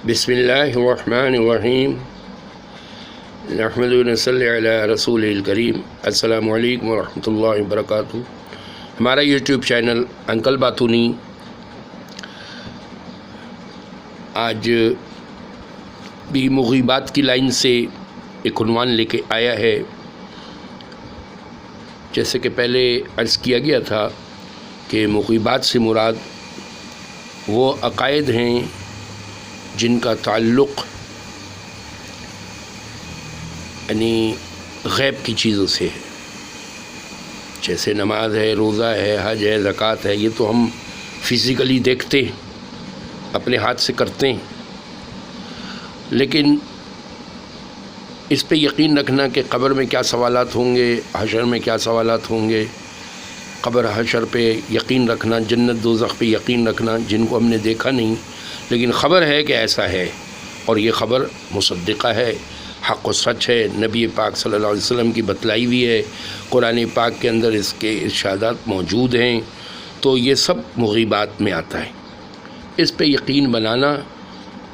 بسم اللہ الرحمن الرحیم نحمد و نصلی علی رسول الکریم۔ السلام علیکم ورحمۃ اللہ وبرکاتہ۔ ہمارا یوٹیوب چینل انکل باتونی آج بھی مغیبات کی لائن سے ایک عنوان لے کے آیا ہے۔ جیسے کہ پہلے عرض کیا گیا تھا کہ مغیبات سے مراد وہ عقائد ہیں جن کا تعلق یعنی غیب کی چیزوں سے ہے، جیسے نماز ہے، روزہ ہے، حج ہے، زکوٰۃ ہے۔ یہ تو ہم فزیکلی دیکھتے ہیں، اپنے ہاتھ سے کرتے ہیں، لیکن اس پہ یقین رکھنا کہ قبر میں کیا سوالات ہوں گے، حشر میں کیا سوالات ہوں گے، قبر حشر پہ یقین رکھنا، جنت دوزخ پہ یقین رکھنا، جن کو ہم نے دیکھا نہیں لیکن خبر ہے کہ ایسا ہے، اور یہ خبر مصدقہ ہے، حق و سچ ہے، نبی پاک صلی اللہ علیہ وسلم کی بتلائی ہوئی ہے، قرآن پاک کے اندر اس کے ارشادات موجود ہیں، تو یہ سب مغیبات میں آتا ہے۔ اس پہ یقین بنانا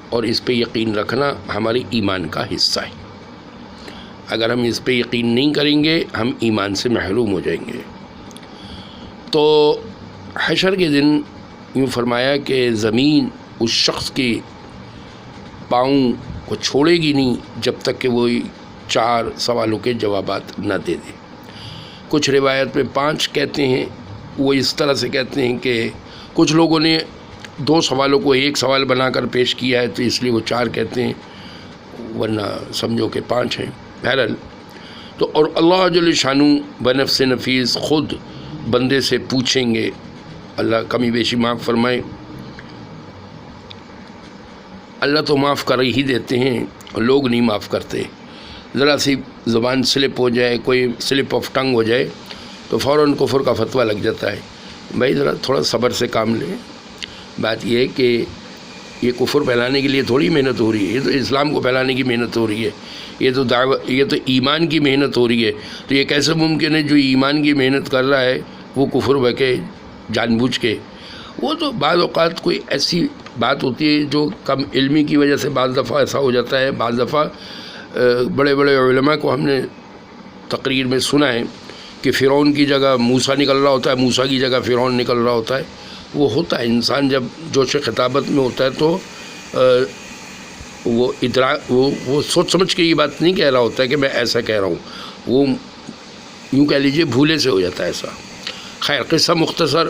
اور اس پہ یقین رکھنا ہمارے ایمان کا حصہ ہے۔ اگر ہم اس پہ یقین نہیں کریں گے ہم ایمان سے محروم ہو جائیں گے۔ تو حشر کے دن یوں فرمایا کہ زمین اس شخص کے پاؤں کو چھوڑے گی نہیں جب تک کہ وہ 4 سوالوں کے جوابات نہ دے دے۔ کچھ روایت میں 5 کہتے ہیں، وہ اس طرح سے کہتے ہیں کہ کچھ لوگوں نے 2 سوالوں کو 1 سوال بنا کر پیش کیا ہے تو اس لیے وہ 4 کہتے ہیں، ورنہ سمجھو کہ 5 ہیں۔ بہرحال تو اور اللہ جل شانو بنفس نفیس خود بندے سے پوچھیں گے، اللہ کمی بیشی معاف فرمائے۔ اللہ تو معاف کر ہی دیتے ہیں، لوگ نہیں معاف کرتے۔ ذرا سی زبان سلپ ہو جائے، کوئی سلپ آف ٹنگ ہو جائے تو فوراً کفر کا فتویٰ لگ جاتا ہے۔ بھائی ذرا تھوڑا صبر سے کام لیں۔ بات یہ ہے کہ یہ کفر پھیلانے کے لیے تھوڑی محنت ہو رہی ہے، یہ تو اسلام کو پھیلانے کی محنت ہو رہی ہے، یہ تو ایمان کی محنت ہو رہی ہے۔ تو یہ کیسے ممکن ہے جو ایمان کی محنت کر رہا ہے وہ کفر بکے جان بوجھ کے؟ وہ تو بعض اوقات کوئی ایسی بات ہوتی ہے جو کم علمی کی وجہ سے بعض دفعہ ایسا ہو جاتا ہے۔ بعض دفعہ بڑے بڑے علماء کو ہم نے تقریر میں سنا ہے کہ فرعون کی جگہ موسیٰ نکل رہا ہوتا ہے، موسیٰ کی جگہ فرعون نکل رہا ہوتا ہے۔ وہ ہوتا ہے، انسان جب جوش خطابت میں ہوتا ہے تو وہ سوچ سمجھ کے یہ بات نہیں کہہ رہا ہوتا ہے کہ میں ایسا کہہ رہا ہوں، وہ یوں کہہ لیجئے بھولے سے ہو جاتا ہے ایسا۔ خیر، قصہ مختصر،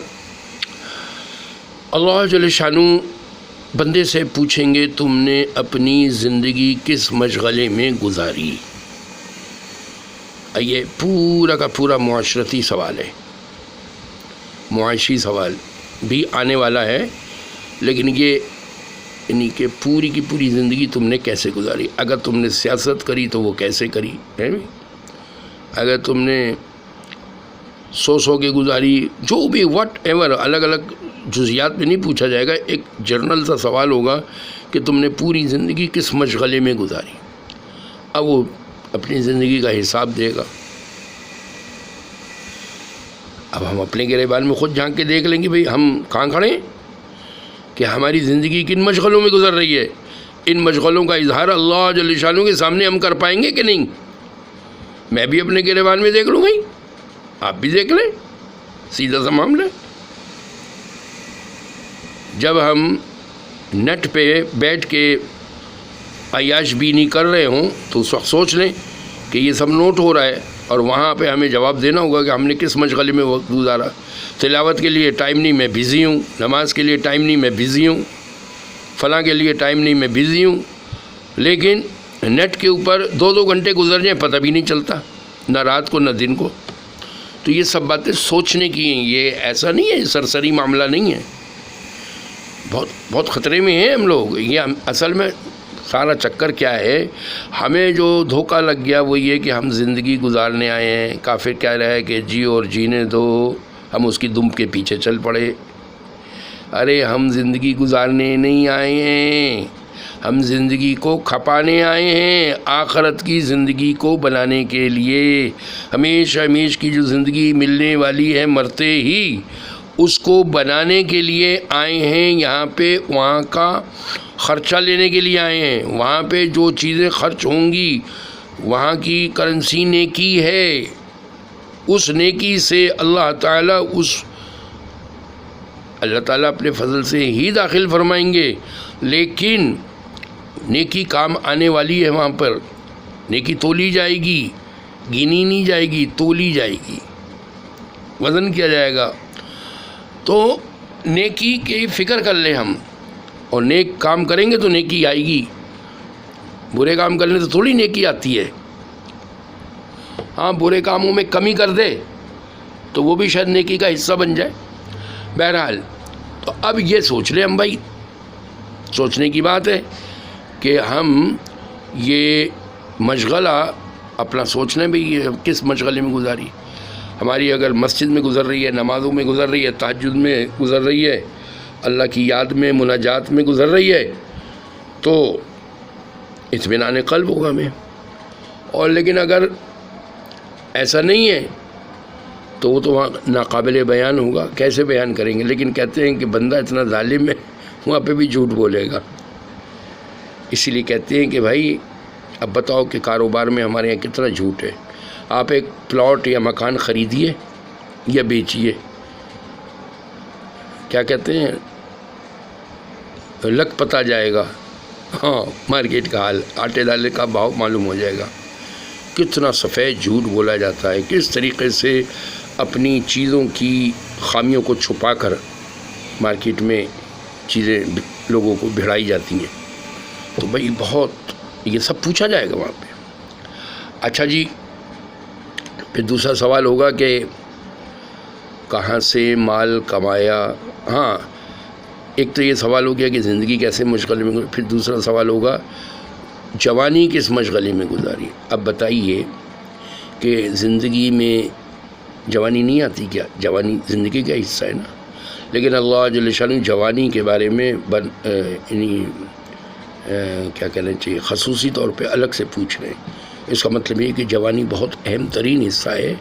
اللہ جل شانو بندے سے پوچھیں گے تم نے اپنی زندگی کس مشغلے میں گزاری؟ یہ پورا کا پورا معاشرتی سوال ہے، معاشی سوال بھی آنے والا ہے، لیکن یہ یعنی کہ پوری کی پوری زندگی تم نے کیسے گزاری؟ اگر تم نے سیاست کری تو وہ کیسے کری ہے؟ اگر تم نے 100 کے گزاری، جو بھی وٹ ایور، الگ الگ جزیات میں نہیں پوچھا جائے گا، ایک جنرل سا سوال ہوگا کہ تم نے پوری زندگی کس مشغلے میں گزاری۔ اب وہ اپنی زندگی کا حساب دے گا۔ اب ہم اپنے گریبان میں خود جھانک کے دیکھ لیں گے بھئی ہم کہاں کھڑے ہیں، کہ ہماری زندگی کن مشغلوں میں گزر رہی ہے۔ ان مشغلوں کا اظہار اللہ جل شانہ کے سامنے ہم کر پائیں گے کہ نہیں؟ میں بھی اپنے گریبان میں دیکھ لوں گا، آپ بھی دیکھ لیں، سیدھا سا معاملہ۔ جب ہم نیٹ پہ بیٹھ کے عیاش بینی کر رہے ہوں تو اس وقت سوچ لیں کہ یہ سب نوٹ ہو رہا ہے، اور وہاں پہ ہمیں جواب دینا ہوگا کہ ہم نے کس مشغلے میں وقت گزارا۔ تلاوت کے لیے ٹائم نہیں، میں بزی ہوں، نماز کے لیے ٹائم نہیں، میں بزی ہوں، فلاں کے لیے ٹائم نہیں، میں بزی ہوں، لیکن نیٹ کے اوپر 2 گھنٹے گزر جائیں پتہ بھی نہیں چلتا، نہ رات کو نہ دن کو۔ تو یہ سب باتیں سوچنے کی ہیں، یہ ایسا نہیں ہے، سرسری معاملہ نہیں ہے، بہت خطرے میں ہیں ہم لوگ۔ یہ اصل میں سارا چکر کیا ہے، ہمیں جو دھوکہ لگ گیا وہ یہ کہ ہم زندگی گزارنے آئے ہیں، کافر کہہ رہا ہے کہ جیو اور جینے دو، ہم اس کی دم کے پیچھے چل پڑے۔ ارے ہم زندگی گزارنے نہیں آئے ہیں، ہم زندگی کو کھپانے آئے ہیں، آخرت کی زندگی کو بنانے کے لیے۔ ہمیشہ کی جو زندگی ملنے والی ہے مرتے ہی، اس کو بنانے کے لیے آئے ہیں یہاں پہ، وہاں کا خرچہ لینے کے لیے آئے ہیں، وہاں پہ جو چیزیں خرچ ہوں گی وہاں کی کرنسی نیکی ہے، اس نیکی سے اللہ تعالیٰ اپنے فضل سے ہی داخل فرمائیں گے، لیکن نیکی کام آنے والی ہے، وہاں پر نیکی تولی جائے گی، گنی نہیں جائے گی، تولی جائے گی، وزن کیا جائے گا۔ تو نیکی کی فکر کر لیں ہم، اور نیک کام کریں گے تو نیکی آئے گی، برے کام کرنے سے تھوڑی نیکی آتی ہے۔ ہاں برے کاموں میں کمی کر دے تو وہ بھی شاید نیکی کا حصہ بن جائے۔ بہرحال تو اب یہ سوچ لیں ہم بھائی، سوچنے کی بات ہے کہ ہم یہ مشغلہ اپنا سوچ لیں بھئی یہ کس مشغلے میں گزاری، ہماری اگر مسجد میں گزر رہی ہے، نمازوں میں گزر رہی ہے، تہجد میں گزر رہی ہے، اللہ کی یاد میں، مناجات میں گزر رہی ہے، تو اطمینان قلب ہوگا ہمیں۔ اور لیکن اگر ایسا نہیں ہے تو وہ تو وہاں ناقابل بیان ہوگا، کیسے بیان کریں گے؟ لیکن کہتے ہیں کہ بندہ اتنا ظالم ہے وہاں پہ بھی جھوٹ بولے گا، اسی لیے کہتے ہیں کہ بھائی اب بتاؤ کہ کاروبار میں ہمارے یہاں کتنا جھوٹ ہے۔ آپ ایک پلاٹ یا مکان خریدیے یا بیچیے، کیا کہتے ہیں، لگ پتہ جائے گا، ہاں مارکیٹ کا حال، آٹے دالے کا بھاؤ معلوم ہو جائے گا، کتنا سفید جھوٹ بولا جاتا ہے، کس طریقے سے اپنی چیزوں کی خامیوں کو چھپا کر مارکیٹ میں چیزیں لوگوں کو بھیڑائی جاتی ہیں۔ تو بھائی بہت یہ سب پوچھا جائے گا وہاں پہ۔ اچھا جی، پھر دوسرا سوال ہوگا کہ کہاں سے مال کمایا۔ ہاں ایک تو یہ سوال ہو گیا کہ زندگی کیسے مشغلے میں، پھر دوسرا سوال ہوگا جوانی کس مشغلے میں گزاری۔ اب بتائیے کہ زندگی میں جوانی نہیں آتی کیا؟ جوانی زندگی کا حصہ ہے نا، لیکن اللہ جل شانہ جوانی کے بارے میں کیا کہنا چاہیے، خصوصی طور پہ الگ سے پوچھ رہے ہیں۔ اس کا مطلب یہ کہ جوانی بہت اہم ترین حصہ ہے۔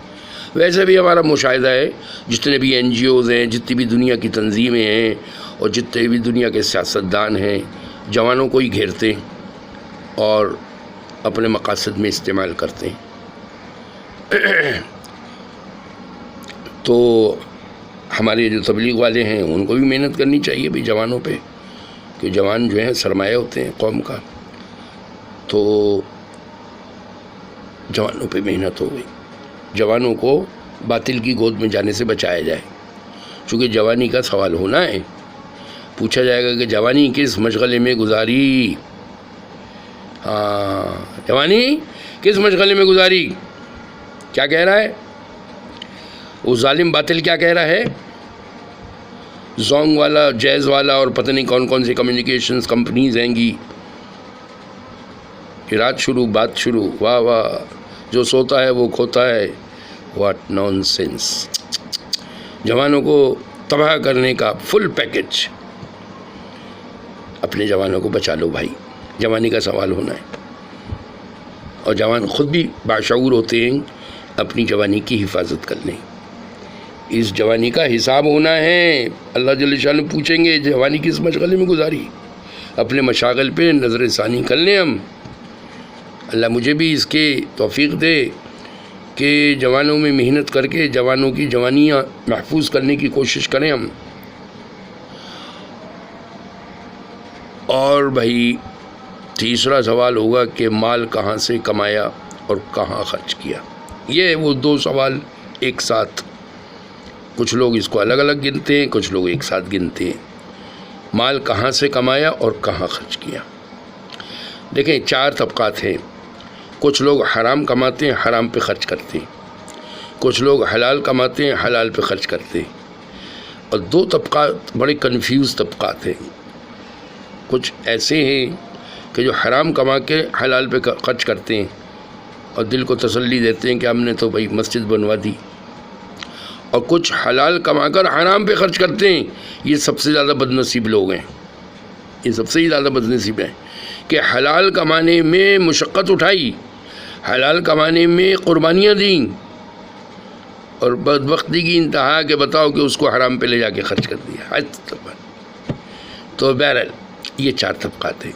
ویسے بھی ہمارا مشاہدہ ہے، جتنے بھی NGOs ہیں، جتنی بھی دنیا کی تنظیمیں ہیں، اور جتنے بھی دنیا کے سیاستدان ہیں، جوانوں کو ہی گھیرتے ہیں اور اپنے مقاصد میں استعمال کرتے ہیں۔ تو ہمارے جو تبلیغ والے ہیں ان کو بھی محنت کرنی چاہیے بھی جوانوں پہ، کہ جوان جو ہیں سرمایہ ہوتے ہیں قوم کا، تو جوانوں پہ محنت ہو گئی، جوانوں کو باطل کی گود میں جانے سے بچایا جائے، چونکہ جوانی کا سوال ہونا ہے، پوچھا جائے گا کہ جوانی کس مشغلے میں گزاری۔ ہاں جوانی کس مشغلے میں گزاری، کیا کہہ رہا ہے وہ ظالم باطل، کیا کہہ رہا ہے؟ زونگ والا، جیز والا، اور پتہ نہیں کون کون سی کمیونیکیشنز کمپنیز ہیں گی، کہ رات شروع بات شروع، واہ واہ، جو سوتا ہے وہ کھوتا ہے، واٹ نان سینس۔ جوانوں کو تباہ کرنے کا فل پیکج۔ اپنے جوانوں کو بچا لو بھائی، جوانی کا سوال ہونا ہے، اور جوان خود بھی باشعور ہوتے ہیں، اپنی جوانی کی حفاظت کر لیں۔ اس جوانی کا حساب ہونا ہے، اللہ جل شانہ پوچھیں گے جوانی کس مشغلے میں گزاری۔ اپنے مشاغل پہ نظر ثانی کر لیں ہم۔ اللہ مجھے بھی اس کے توفیق دے کہ جوانوں میں محنت کر کے جوانوں کی جوانیاں محفوظ کرنے کی کوشش کریں ہم۔ اور بھائی تیسرا سوال ہوگا کہ مال کہاں سے کمایا اور کہاں خرچ کیا۔ یہ وہ دو سوال ایک ساتھ، کچھ لوگ اس کو الگ الگ گنتے ہیں، کچھ لوگ ایک ساتھ گنتے ہیں۔ مال کہاں سے کمایا اور کہاں خرچ کیا۔ دیکھیں 4 طبقات ہیں، کچھ لوگ حرام کماتے ہیں، حرام پہ خرچ کرتے ہیں، کچھ لوگ حلال کماتے ہیں، حلال پہ خرچ کرتے ہیں، اور 2 طبقات بڑے کنفیوز طبقات ہیں۔ کچھ ایسے ہیں کہ جو حرام کما کے حلال پہ خرچ کرتے ہیں اور دل کو تسلی دیتے ہیں کہ ہم نے تو بھائی مسجد بنوا دی، اور کچھ حلال کما کر حرام پہ خرچ کرتے ہیں۔ یہ سب سے زیادہ بد نصیب لوگ ہیں، یہ سب سے زیادہ بد نصیب ہیں کہ حلال کمانے میں مشقت اٹھائی، حلال کمانے میں قربانیاں دیں، اور بدبختی کی انتہا کہ بتاؤ کہ اس کو حرام پہ لے جا کے خرچ کر دیا، حد تک۔ تو بہرحال یہ 4 طبقات ہیں۔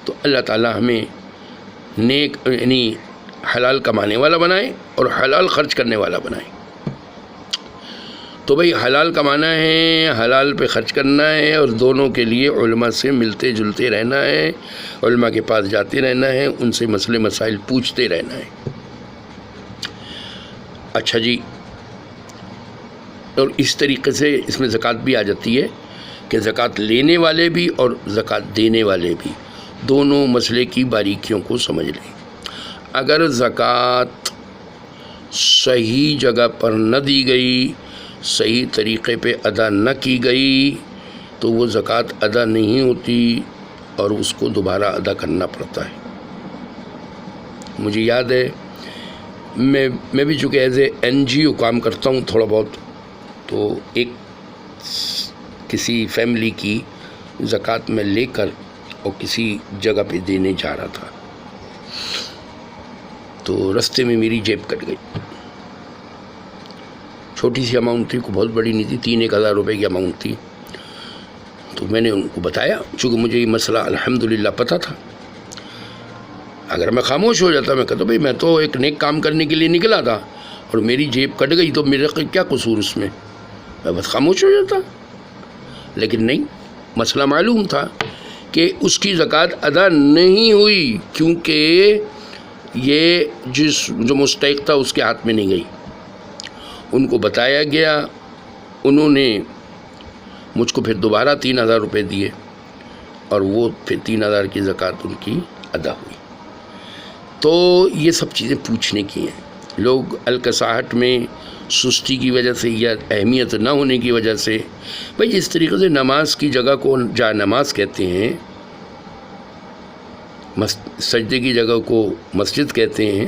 تو اللہ تعالیٰ ہمیں نیک یعنی حلال کمانے والا بنائے اور حلال خرچ کرنے والا بنائے۔ تو بھئی حلال کمانا ہے، حلال پہ خرچ کرنا ہے، اور دونوں کے لیے علماء سے ملتے جلتے رہنا ہے، علماء کے پاس جاتے رہنا ہے، ان سے مسئلے مسائل پوچھتے رہنا ہے۔ اچھا جی، اور اس طریقے سے اس میں زکوٰۃ بھی آ جاتی ہے کہ زکوٰۃ لینے والے بھی اور زکوٰۃ دینے والے بھی دونوں مسئلے کی باریکیوں کو سمجھ لیں۔ اگر زکوٰۃ صحیح جگہ پر نہ دی گئی، صحیح طریقے پہ ادا نہ کی گئی، تو وہ زکوٰۃ ادا نہیں ہوتی اور اس کو دوبارہ ادا کرنا پڑتا ہے۔ مجھے یاد ہے میں بھی چونکہ ایز اے NGO کام کرتا ہوں تھوڑا بہت، تو ایک کسی فیملی کی زکوٰۃ میں لے کر اور کسی جگہ پہ دینے جا رہا تھا، تو رستے میں میری جیب کٹ گئی۔ چھوٹی سی اماؤنٹ تھی، کوئی بہت بڑی نہیں تھی، 3-1 ہزار روپے کی اماؤنٹ تھی۔ تو میں نے ان کو بتایا، چونکہ مجھے یہ مسئلہ الحمدللہ پتہ تھا۔ اگر میں خاموش ہو جاتا، میں کہتا بھئی میں تو ایک نیک کام کرنے کے لیے نکلا تھا اور میری جیب کٹ گئی، تو میرا کیا قصور اس میں بس خاموش ہو جاتا۔ لیکن نہیں، مسئلہ معلوم تھا کہ اس کی زکوٰۃ ادا نہیں ہوئی، کیونکہ یہ جو مستحق تھا اس کے ہاتھ میں نہیں گئی۔ ان کو بتایا گیا، انہوں نے مجھ کو پھر دوبارہ 3,000 روپے دیے، اور وہ پھر 3,000 کی زکوٰۃ ان کی ادا ہوئی۔ تو یہ سب چیزیں پوچھنے کی ہیں۔ لوگ الکساہٹ میں، سستی کی وجہ سے یا اہمیت نہ ہونے کی وجہ سے، بھئی جس طریقے سے نماز کی جگہ کو جا نماز کہتے ہیں، سجدے کی جگہ کو مسجد کہتے ہیں،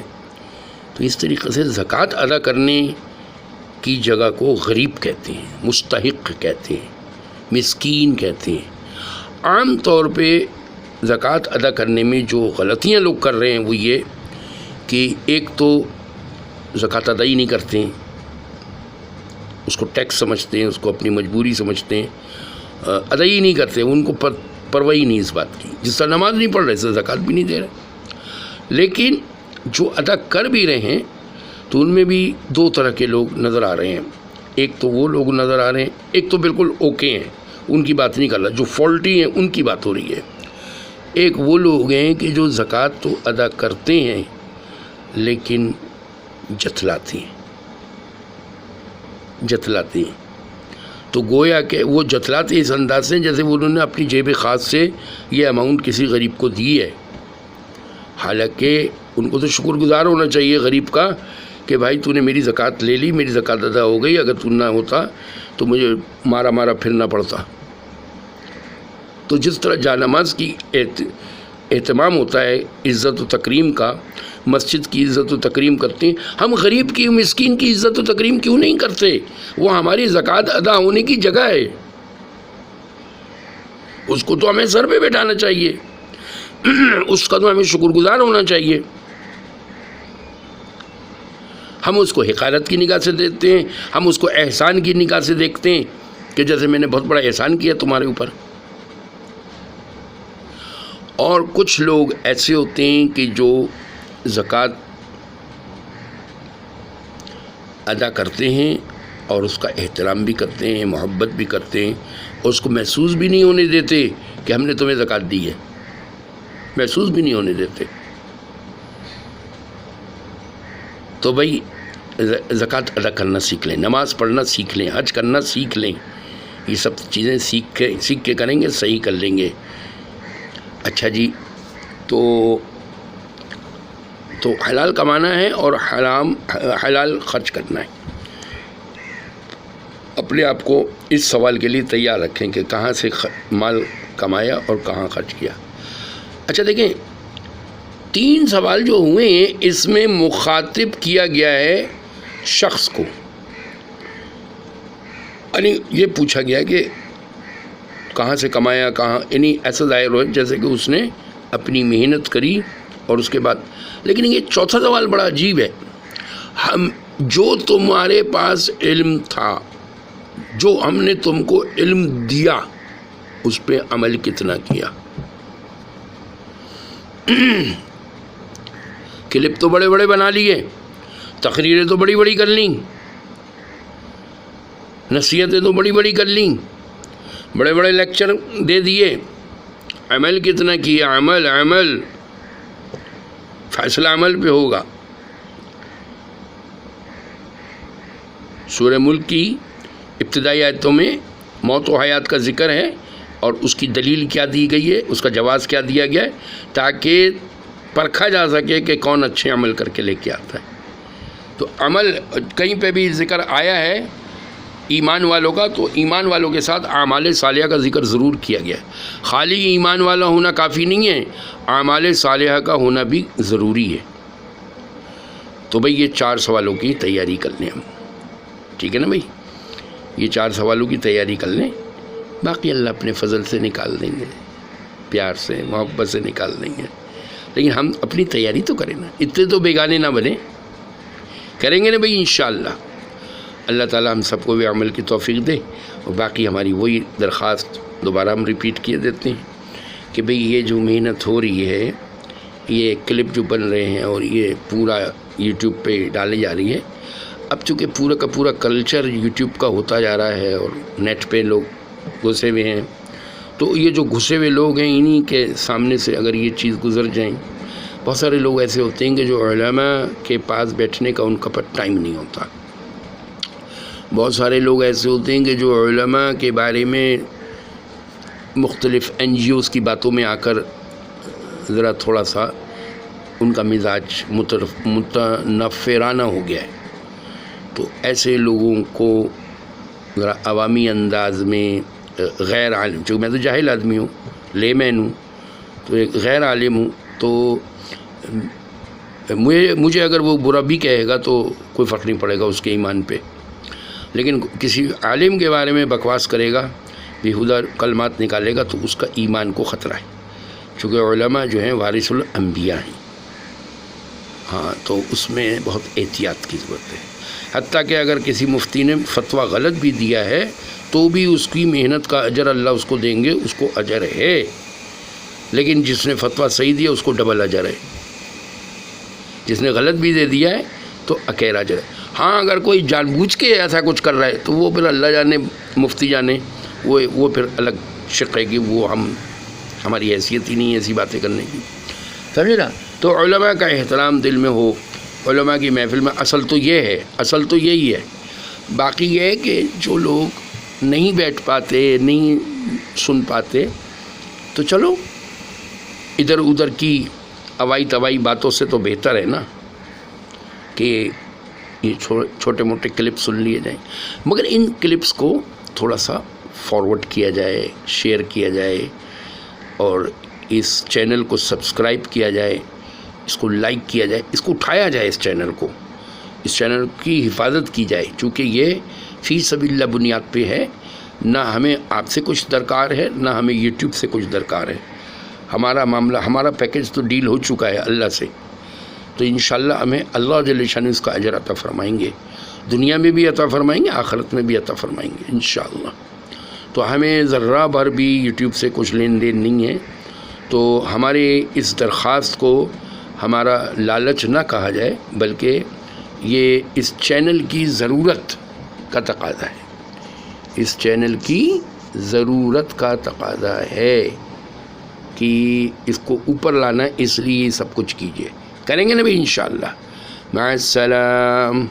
تو اس طریقے سے زکوٰۃ ادا کرنے کی جگہ کو غریب کہتے ہیں، مستحق کہتے ہیں، مسکین کہتے ہیں۔ عام طور پہ زکوٰۃ ادا کرنے میں جو غلطیاں لوگ کر رہے ہیں وہ یہ کہ ایک تو زکوٰۃ ادا ہی نہیں کرتے ہیں، اس کو ٹیکس سمجھتے ہیں، اس کو اپنی مجبوری سمجھتے ہیں، ادا ہی نہیں کرتے، ان کو پرواہ ہی نہیں اس بات کی۔ جس طرح نماز نہیں پڑھ رہے، اس طرح زکوٰۃ بھی نہیں دے رہے۔ لیکن جو ادا کر بھی رہے ہیں تو ان میں بھی 2 طرح کے لوگ نظر آ رہے ہیں۔ ایک تو وہ لوگ نظر آ رہے ہیں، ایک تو بالکل اوکے ہیں، ان کی بات نہیں کر رہا، جو فالٹی ہیں ان کی بات ہو رہی ہے۔ ایک وہ لوگ ہیں کہ جو زکوٰۃ تو ادا کرتے ہیں لیکن جتلاتے ہیں۔ تو گویا کہ وہ جتلاتے اس انداز سے جیسے وہ انہوں نے اپنی جیب خاص سے یہ اماؤنٹ کسی غریب کو دی ہے، حالانکہ ان کو تو شکر گزار ہونا چاہیے غریب کا کہ بھائی تو نے میری زکوٰۃ لے لی، میری زکوٰۃ ادا ہو گئی، اگر تو نہ ہوتا تو مجھے مارا پھرنا پڑتا۔ تو جس طرح جانماز کی اہتمام ہوتا ہے، عزت و تکریم کا، مسجد کی عزت و تکریم کرتے ہیں، ہم غریب کی، مسکین کی عزت و تکریم کیوں نہیں کرتے؟ وہ ہماری زکوٰۃ ادا ہونے کی جگہ ہے، اس کو تو ہمیں سر پہ بیٹھانا چاہیے، اس کا تو ہمیں شکر گزار ہونا چاہیے۔ ہم اس کو حقارت کی نگاہ سے دیکھتے ہیں، ہم اس کو احسان کی نگاہ سے دیکھتے ہیں کہ جیسے میں نے بہت بڑا احسان کیا تمہارے اوپر۔ اور کچھ لوگ ایسے ہوتے ہیں کہ جو زکوٰۃ ادا کرتے ہیں اور اس کا احترام بھی کرتے ہیں، محبت بھی کرتے ہیں، اور اس کو محسوس بھی نہیں ہونے دیتے کہ ہم نے تمہیں زکوٰۃ دی ہے، محسوس بھی نہیں ہونے دیتے۔ تو بھائی زکوٰۃ ادا کرنا سیکھ لیں، نماز پڑھنا سیکھ لیں، حج کرنا سیکھ لیں، یہ سب چیزیں سیکھ کے کریں گے، صحیح کر لیں گے۔ اچھا جی، تو حلال کمانا ہے اور حلال خرچ کرنا ہے۔ اپنے آپ کو اس سوال کے لیے تیار رکھیں کہ کہاں سے مال کمایا اور کہاں خرچ کیا۔ اچھا دیکھیں، 3 سوال جو ہوئے ہیں اس میں مخاطب کیا گیا ہے شخص کو، یعنی یہ پوچھا گیا کہ کہاں سے کمایا، کہاں، یعنی ایسا ظاہر ہو جیسے کہ اس نے اپنی محنت کری اور اس کے بعد۔ لیکن یہ 4تھا سوال بڑا عجیب ہے، جو تمہارے پاس علم تھا، جو ہم نے تم کو علم دیا، اس پہ عمل کتنا کیا؟ کلپ تو بڑے بڑے بنا لیے، تقریریں تو بڑی بڑی کر لیں، نصیحتیں تو بڑی بڑی کر لیں، بڑے بڑے لیکچر دے دیے، عمل کتنا کیا؟ عمل فیصلہ عمل پہ ہوگا۔ سورہ ملک کی ابتدائی آیتوں میں موت و حیات کا ذکر ہے، اور اس کی دلیل کیا دی گئی ہے، اس کا جواز کیا دیا گیا ہے، تاکہ پرکھا جا سکے کہ کون اچھے عمل کر کے لے کے آتا ہے۔ تو عمل کہیں پہ بھی ذکر آیا ہے ایمان والوں کا، تو ایمان والوں کے ساتھ اعمال صالحہ کا ذکر ضرور کیا گیا ہے۔ خالی ایمان والا ہونا کافی نہیں ہے، اعمال صالحہ کا ہونا بھی ضروری ہے۔ تو بھئی یہ 4 سوالوں کی تیاری کر لیں ہم، ٹھیک ہے نا بھئی؟ یہ 4 سوالوں کی تیاری کر لیں، باقی اللہ اپنے فضل سے نکال دیں گے، پیار سے محبت سے نکال دیں گے، لیکن ہم اپنی تیاری تو کریں نا، اتنے تو بیگانے نہ بنیں، کریں گے نا بھئی انشاءاللہ۔ اللہ تعالیٰ ہم سب کو بھی عمل کی توفیق دے، اور باقی ہماری وہی درخواست دوبارہ ہم ریپیٹ کیے دیتے ہیں کہ بھئی یہ جو محنت ہو رہی ہے، یہ کلپ جو بن رہے ہیں اور یہ پورا یوٹیوب پہ ڈالی جا رہی ہے، اب چونکہ پورا کا پورا کلچر یوٹیوب کا ہوتا جا رہا ہے اور نیٹ پہ لوگ گھسے ہوئے ہیں، تو یہ جو گھسے ہوئے لوگ ہیں انہی کے سامنے سے اگر یہ چیز گزر جائیں، بہت سارے لوگ ایسے ہوتے ہیں کہ جو علماء کے پاس بیٹھنے کا ان کا پر ٹائم نہیں ہوتا، بہت سارے لوگ ایسے ہوتے ہیں کہ جو علماء کے بارے میں مختلف NGOs کی باتوں میں آ کر ذرا تھوڑا سا ان کا مزاج متنفرانہ ہو گیا ہے، تو ایسے لوگوں کو ذرا عوامی انداز میں غیر عالم، چونکہ میں تو جاہل آدمی ہوں، لے مین ہوں، تو ایک غیر عالم ہوں، تو مجھے اگر وہ برا بھی کہے گا تو کوئی فرق نہیں پڑے گا اس کے ایمان پہ، لیکن کسی عالم کے بارے میں بکواس کرے گا، بیہودہ کلمات نکالے گا، تو اس کا ایمان کو خطرہ ہے، چونکہ علماء جو ہیں وارث الانبیاء ہیں، ہاں، تو اس میں بہت احتیاط کی ضرورت ہے۔ حتیٰ کہ اگر کسی مفتی نے فتویٰ غلط بھی دیا ہے تو بھی اس کی محنت کا اجر اللہ اس کو دیں گے، اس کو اجر ہے، لیکن جس نے فتویٰ صحیح دیا اس کو ڈبل اجر ہے، جس نے غلط بھی دے دیا ہے تو اکیلا اجر ہے۔ ہاں، اگر کوئی جان بوجھ کے ایسا کچھ کر رہا ہے تو وہ پھر اللہ جانے، مفتی جانے، وہ پھر الگ شقے کی، وہ ہماری حیثیت ہی نہیں ہے ایسی باتیں کرنے کی، سمجھے نا؟ تو علماء کا احترام دل میں ہو، علماء کی محفل میں اصل تو یہ ہے، اصل تو یہی ہے۔ باقی یہ ہے کہ جو لوگ نہیں بیٹھ پاتے، نہیں سن پاتے، تو چلو ادھر ادھر کی اوائی توائی باتوں سے تو بہتر ہے نا کہ یہ چھوٹے موٹے کلپ سن لیے جائیں، مگر ان کلپس کو تھوڑا سا فارورڈ کیا جائے، شیئر کیا جائے، اور اس چینل کو سبسکرائب کیا جائے، اس کو لائک کیا جائے، اس کو اٹھایا جائے، اس چینل کی حفاظت کی جائے، چونکہ یہ فی سبیل اللہ بنیاد پہ ہے، نہ ہمیں آپ سے کچھ درکار ہے، نہ ہمیں یوٹیوب سے کچھ درکار ہے، ہمارا معاملہ، ہمارا پیکج تو ڈیل ہو چکا ہے اللہ سے، تو انشاءاللہ ہمیں اللہ جل شانہ اس کا اجر عطا فرمائیں گے، دنیا میں بھی عطا فرمائیں گے، آخرت میں بھی عطا فرمائیں گے انشاءاللہ۔ تو ہمیں ذرہ بھر بھی یوٹیوب سے کچھ لین دین نہیں ہے، تو ہمارے اس درخواست کو ہمارا لالچ نہ کہا جائے، بلکہ یہ اس چینل کی ضرورت کا تقاضا ہے، اس چینل کی ضرورت کا تقاضا ہے کہ اس کو اوپر لانا، اس لیے سب کچھ کیجیے، کریں گے نا بھی انشاءاللہ۔ مع السلام۔